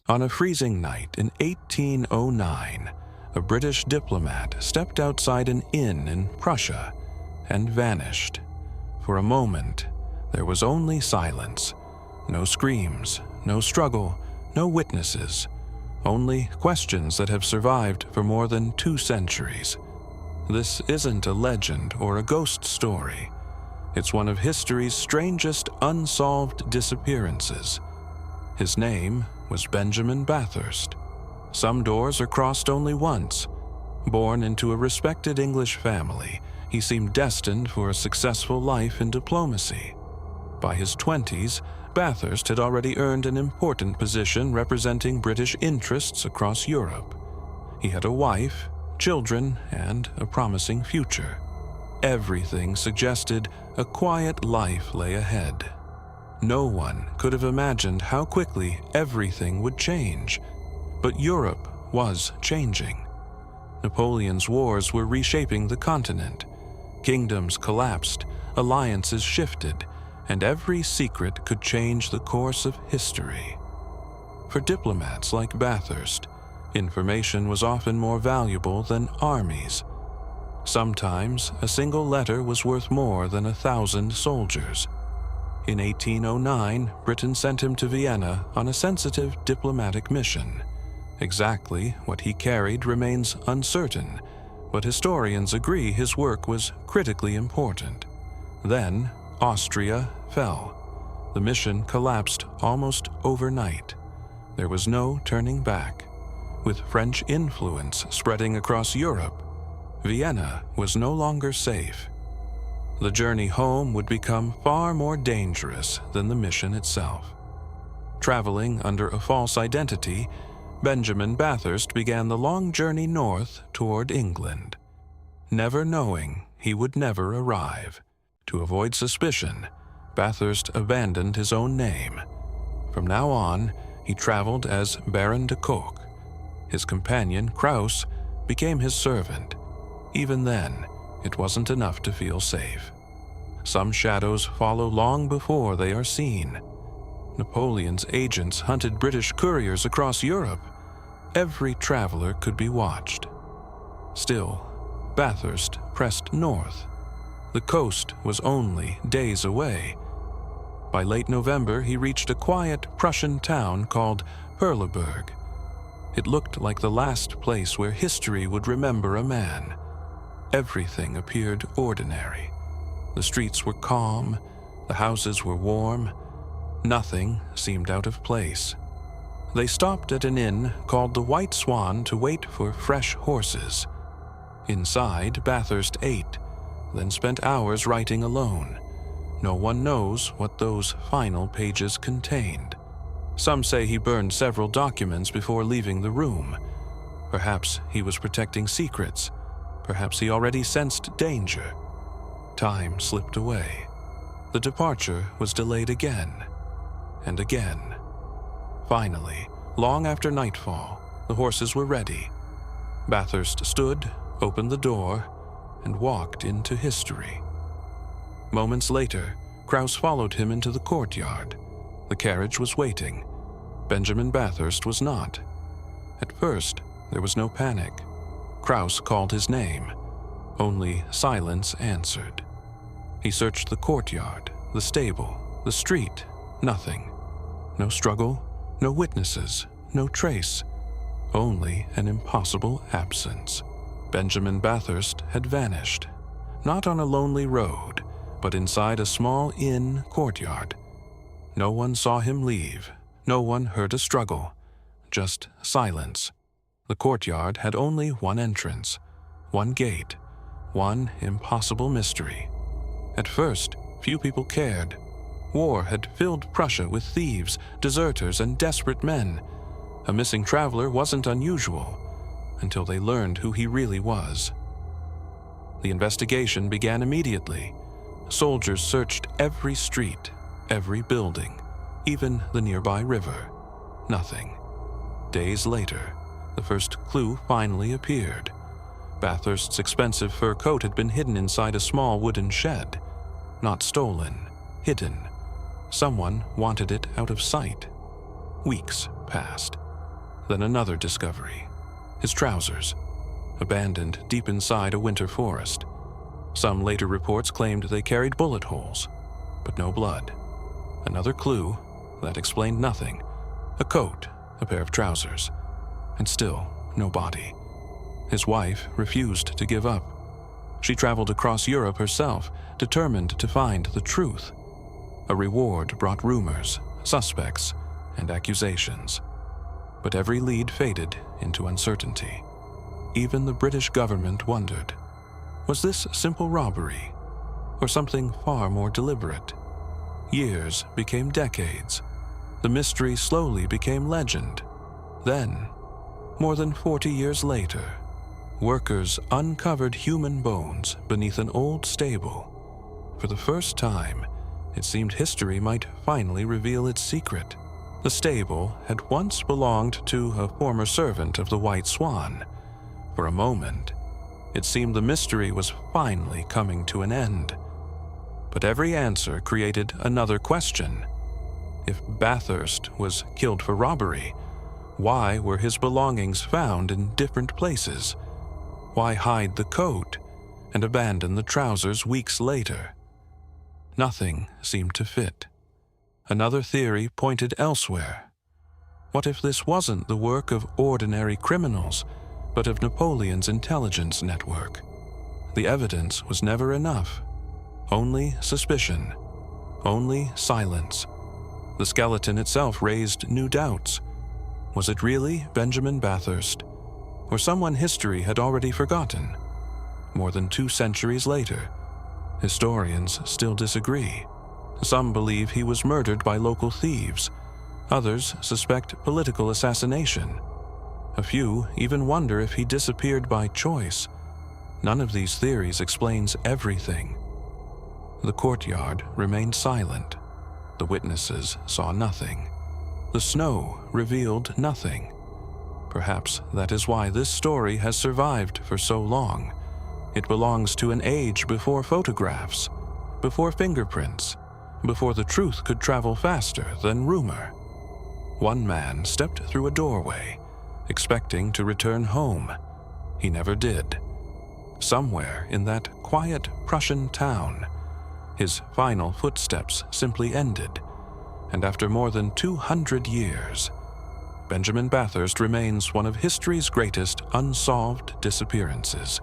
On a freezing night in 1809, a British diplomat stepped outside an inn in Prussia and vanished. For a moment, there was only silence. No screams, no struggle, no witnesses. Only questions that have survived for more than 2 centuries. This isn't a legend or a ghost story. It's one of history's strangest unsolved disappearances. His name was Benjamin Bathurst. Some doors are crossed only once. Born into a respected English family, he seemed destined for a successful life in diplomacy. By his 20s, Bathurst had already earned an important position representing British interests across Europe. He had a wife, children, and a promising future. Everything suggested a quiet life lay ahead. No one could have imagined how quickly everything would change. But Europe was changing. Napoleon's wars were reshaping the continent. Kingdoms collapsed, alliances shifted, and every secret could change the course of history. For diplomats like Bathurst, information was often more valuable than armies. Sometimes a single letter was worth more than 1,000 soldiers. In 1809, Britain sent him to Vienna on a sensitive diplomatic mission. Exactly what he carried remains uncertain, but historians agree his work was critically important. Then, Austria fell. The mission collapsed almost overnight. There was no turning back. With French influence spreading across Europe, Vienna was no longer safe. The journey home would become far more dangerous than the mission itself. Traveling under a false identity, Benjamin Bathurst began the long journey north toward England. Never knowing he would never arrive. To avoid suspicion, Bathurst abandoned his own name. From now on, he traveled as Baron de Kock. His companion, Kraus, became his servant. Even then, it wasn't enough to feel safe. Some shadows follow long before they are seen. Napoleon's agents hunted British couriers across Europe. Every traveler could be watched. Still, Bathurst pressed north. The coast was only days away. By late November, he reached a quiet Prussian town called Perleberg. It looked like the last place where history would remember a man. Everything appeared ordinary. The streets were calm, the houses were warm. Nothing seemed out of place. They stopped at an inn called the White Swan to wait for fresh horses. Inside, Bathurst ate, then spent hours writing alone. No one knows what those final pages contained. Some say he burned several documents before leaving the room. Perhaps he was protecting secrets. Perhaps he already sensed danger. Time slipped away. The departure was delayed again and again. Finally, long after nightfall, the horses were ready. Bathurst stood, opened the door, and walked into history. Moments later, Kraus followed him into the courtyard. The carriage was waiting. Benjamin Bathurst was not. At first, there was no panic. Kraus called his name. Only silence answered. He searched the courtyard, the stable, the street. Nothing. No struggle, no witnesses, no trace. Only an impossible absence. Benjamin Bathurst had vanished. Not on a lonely road, but inside a small inn courtyard. No one saw him leave. No one heard a struggle. Just silence. The courtyard had only one entrance, one gate, one impossible mystery. At first, few people cared. War had filled Prussia with thieves, deserters, and desperate men. A missing traveler wasn't unusual, until they learned who he really was. The investigation began immediately. Soldiers searched every street, every building, even the nearby river. Nothing. Days later, the first clue finally appeared. Bathurst's expensive fur coat had been hidden inside a small wooden shed. Not stolen, hidden. Someone wanted it out of sight. Weeks passed. Then another discovery: his trousers, abandoned deep inside a winter forest. Some later reports claimed they carried bullet holes, but no blood. Another clue that explained nothing: a coat, a pair of trousers, and still no body. His wife refused to give up. She traveled across Europe herself, determined to find the truth. A reward brought rumors, suspects, and accusations. But every lead faded into uncertainty. Even the British government wondered, was this simple robbery, or something far more deliberate? Years became decades. The mystery slowly became legend. Then, more than 40 years later, workers uncovered human bones beneath an old stable. For the first time, it seemed history might finally reveal its secret. The stable had once belonged to a former servant of the White Swan. For a moment, it seemed the mystery was finally coming to an end. But every answer created another question. If Bathurst was killed for robbery, why were his belongings found in different places? Why hide the coat and abandon the trousers weeks later? Nothing seemed to fit. Another theory pointed elsewhere. What if this wasn't the work of ordinary criminals, but of Napoleon's intelligence network? The evidence was never enough. Only suspicion. Only silence. The skeleton itself raised new doubts. Was it really Benjamin Bathurst, or someone history had already forgotten? More than 2 centuries later, historians still disagree. Some believe he was murdered by local thieves. Others suspect political assassination. A few even wonder if he disappeared by choice. None of these theories explains everything. The courtyard remained silent. The witnesses saw nothing. The snow revealed nothing. Perhaps that is why this story has survived for so long. It belongs to an age before photographs, before fingerprints, before the truth could travel faster than rumor. One man stepped through a doorway, expecting to return home. He never did. Somewhere in that quiet Prussian town, his final footsteps simply ended, and after more than 200 years, Benjamin Bathurst remains one of history's greatest unsolved disappearances.